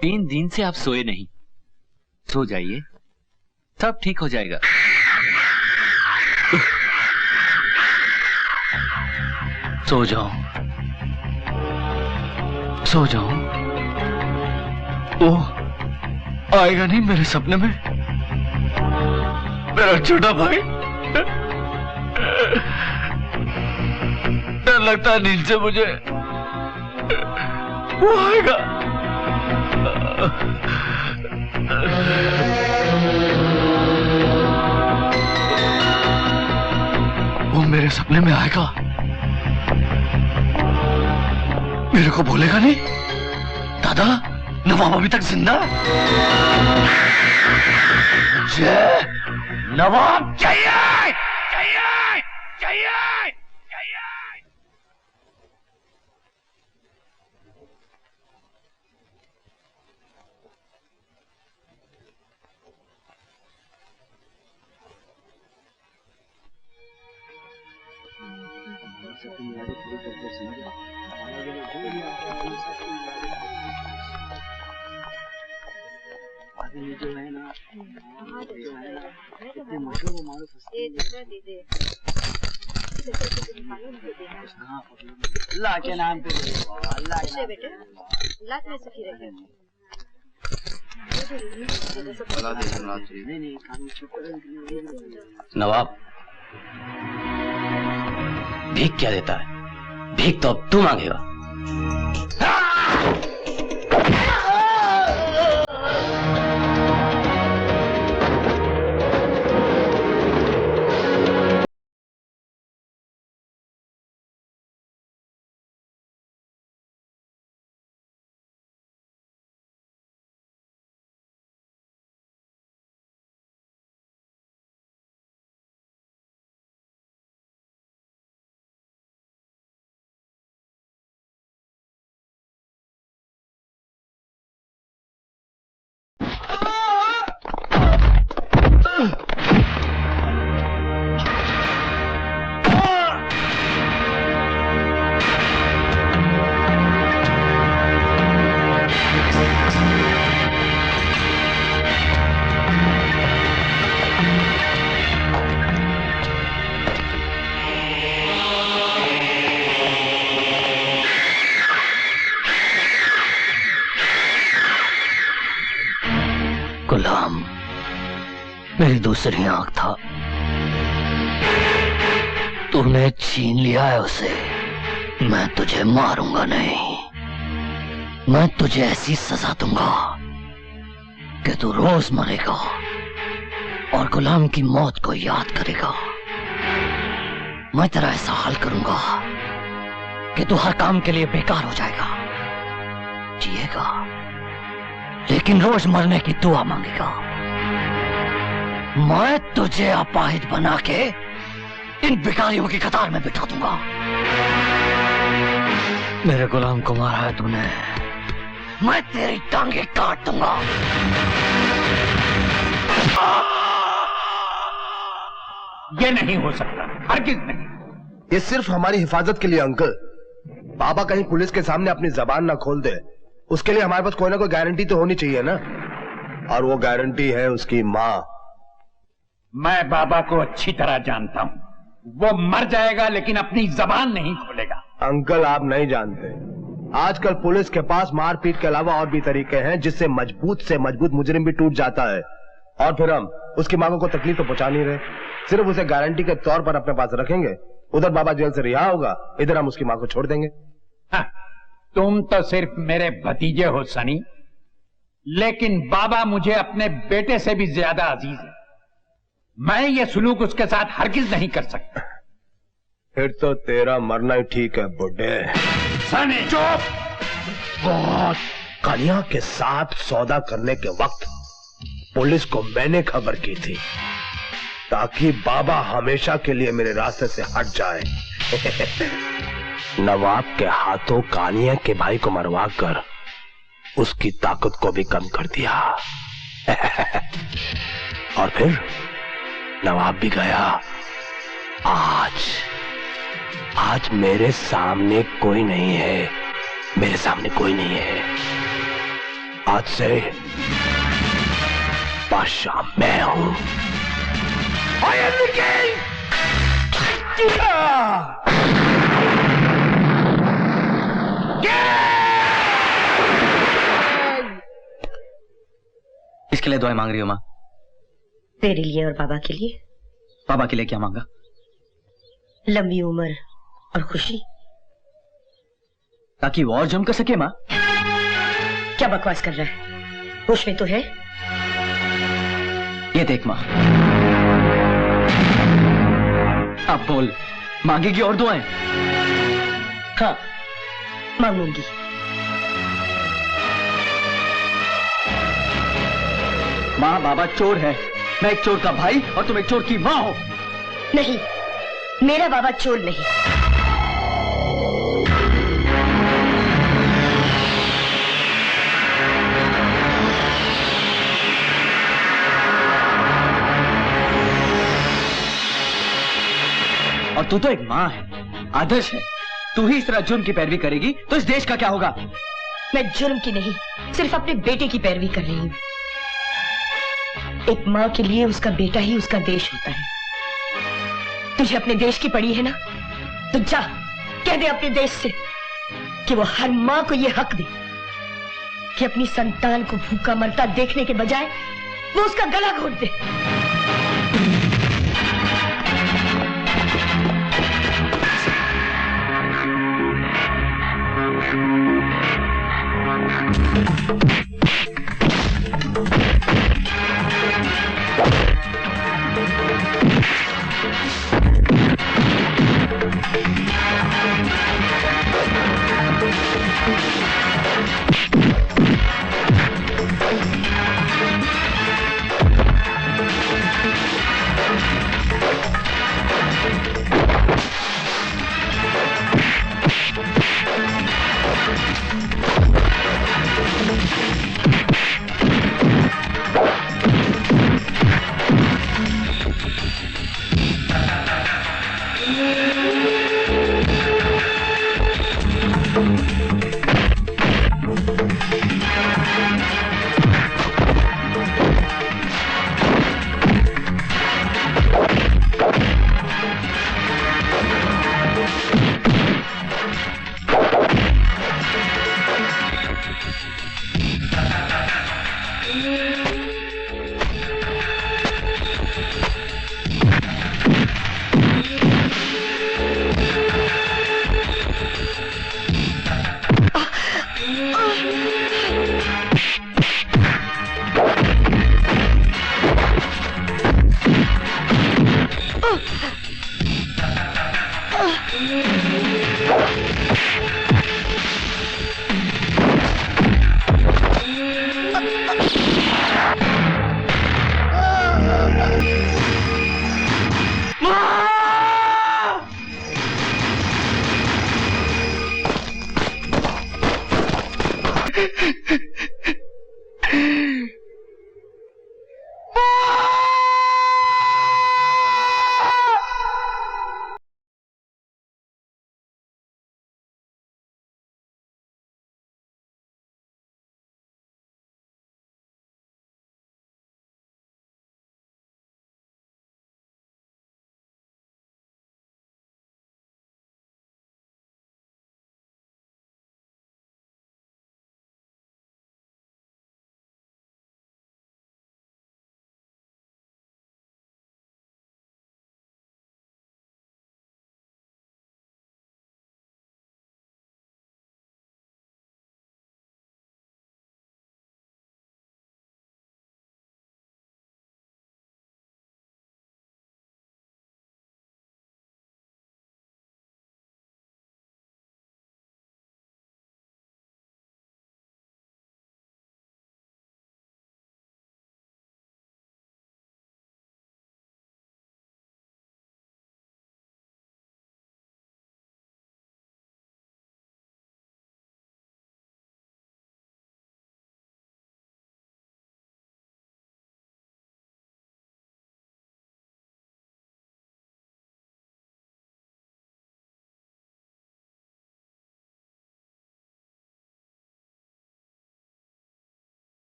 तीन दिन से आप सोए नहीं, सो जाइए, सब ठीक हो जाएगा। सो जाओ, सो जाओ। ओह, आएगा नहीं मेरे सपने में मेरा छोटा भाई। डर लगता है नींद से मुझे, वो आएगा। वो मेरे सपने में आएगा, मेरे को बोलेगा नहीं, दादा नवाब अभी तक जिंदा। जय नवाब चाहिए, चाहिए, चाहिए, चाहिए। जो है ना, इतने मशहूर मारूफ अल्लाह के नाम पे, अल्लाह के बेटे, अल्लाह तुम्हें सुखी रखे। नवाब भीख क्या देता है? भीख तो अब तू मांगेगा। गुलाम, मेरी दूसरी आंख था, तूने छीन लिया है उसे। मैं तुझे मारूंगा नहीं, मैं तुझे ऐसी सजा दूंगा कि तू रोज मरेगा और गुलाम की मौत को याद करेगा। मैं तेरा ऐसा हाल करूंगा कि तू हर काम के लिए बेकार हो जाएगा, जिएगा लेकिन रोज मरने की दुआ मांगेगा। मैं तुझे अपाहिज बना के इन भिखारियों की कतार में बिठा दूंगा। मेरे गुलाम को मारा है तूने, मैं तेरी टांगे काट दूंगा। ये नहीं हो सकता, हरगिज नहीं। ये सिर्फ हमारी हिफाजत के लिए अंकल। बाबा कहीं पुलिस के सामने अपनी जबान ना खोल दे, उसके लिए हमारे पास कोई ना कोई गारंटी तो होनी चाहिए ना, और वो गारंटी है उसकी माँ। मैं बाबा को अच्छी तरह जानता हूँ, वो मर जाएगा लेकिन अपनी जबान नहीं खोलेगा। अंकल आप नहीं जानते, आजकल पुलिस के पास मारपीट के अलावा और भी तरीके हैं जिससे मजबूत से मजबूत मुजरिम भी टूट जाता है। और फिर हम उसकी मांगों को तकलीफ तो पहुंचा नहीं रहे, सिर्फ उसे गारंटी के तौर पर अपने पास रखेंगे। उधर बाबा जेल से रिहा होगा, इधर हम उसकी मां को छोड़ देंगे। हाँ, तुम तो सिर्फ मेरे भतीजे हो सनी, लेकिन बाबा मुझे अपने बेटे से भी ज्यादा अजीज है। मैं ये सलूक उसके साथ हरगिज नहीं कर सकता। फिर तो तेरा मरना ही ठीक है बुड्ढे। सनी चुप! कालिया के साथ सौदा करने के वक्त पुलिस को मैंने खबर की थी ताकि बाबा हमेशा के लिए मेरे रास्ते से हट जाए। नवाब के हाथों कानिया के भाई को मरवा कर उसकी ताकत को भी कम कर दिया। और फिर नवाब भी गया। आज मेरे सामने कोई नहीं है, मेरे सामने कोई नहीं है। आज से बादशाह मैं हूं। I am the king! किसके लिए दुआएं मांग रही हो माँ? तेरे लिए और बाबा के लिए। बाबा के लिए क्या मांगा? लंबी उम्र और खुशी। ताकि वो और जम कर सके माँ। क्या बकवास कर रहा है? होश में तो है? ये देख माँ, अब बोल, मांगेगी और दुआएं? हाँ, मांगूंगी। माँ, बाबा चोर है, मैं एक चोर का भाई और तुम एक चोर की माँ हो। नहीं, मेरा बाबा चोर नहीं। और तू तो एक माँ है, आदर्श है। तू ही इस तरह जुर्म की पैरवी करेगी तो इस देश का क्या होगा? मैं जुर्म की नहीं, सिर्फ अपने बेटे की पैरवी कर रही हूँ। एक माँ के लिए उसका बेटा ही उसका देश होता है। तुझे अपने देश की पड़ी है ना, तो जा कह दे अपने देश से कि वो हर माँ को ये हक दे कि अपनी संतान को भूखा मरता देखने के बजाय वो उसका गला घोट दे।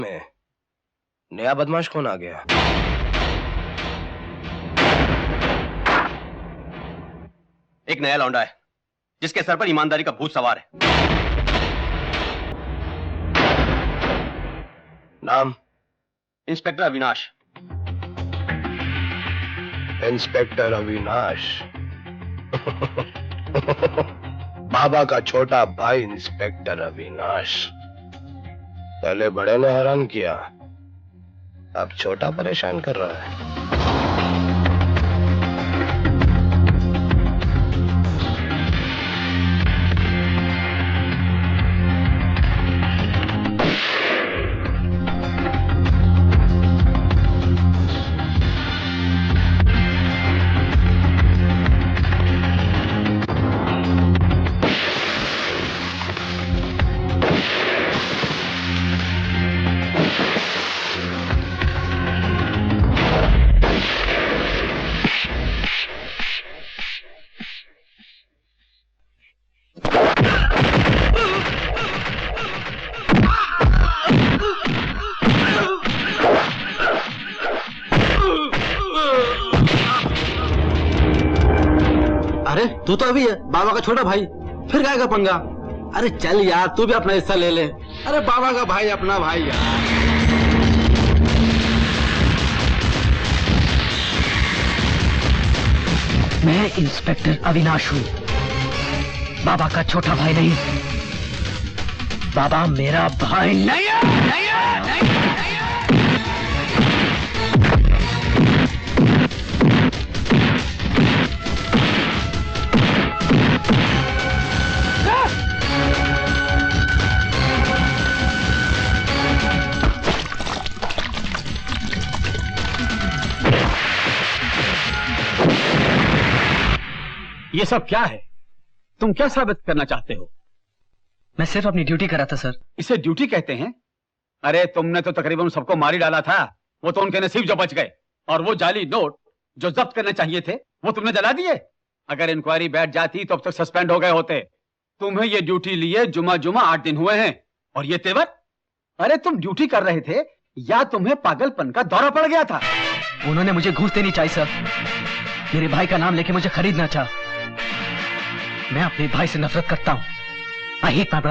में नया बदमाश कौन आ गया? एक नया लौंडा है जिसके सर पर ईमानदारी का भूत सवार है। नाम? इंस्पेक्टर अविनाश। इंस्पेक्टर अविनाश। बाबा का छोटा भाई इंस्पेक्टर अविनाश। पहले बड़े ने हैरान किया, अब छोटा परेशान कर रहा है। अरे तू तो अभी है बाबा का छोटा भाई, फिर गाय का पंगा। अरे चल यार, तू भी अपना हिस्सा ले ले। अरे बाबा का भाई अपना भाई यार। मैं इंस्पेक्टर अविनाश हूँ, बाबा का छोटा भाई नहीं। बाबा मेरा भाई नहीं है। ये सब क्या है? तुम क्या साबित करना चाहते हो? मैं सिर्फ अपनी ड्यूटी कर रहा था सर। इसे ड्यूटी कहते हैं? अरे तुमने तो तकरीबन सबको मार ही डाला था। वो तो उनके नसीब जो बच गए, और वो जाली नोट जो जब्त करने चाहिए थे वो तुमने जला दिए। अगर इंक्वायरी बैठ जाती तो अब तक सस्पेंड हो गए होते। तुम्हें ये ड्यूटी लिए जुमा 8 दिन हुए हैं, और ये तेवर? अरे तुम ड्यूटी कर रहे थे या तुम्हें पागलपन का दौरा पड़ गया था? उन्होंने मुझे घूस देनी चाहिए सर। मेरे भाई का नाम लेके मुझे खरीदना चाहा। मैं अपने भाई से नफरत करता हूँ। I hate my brother.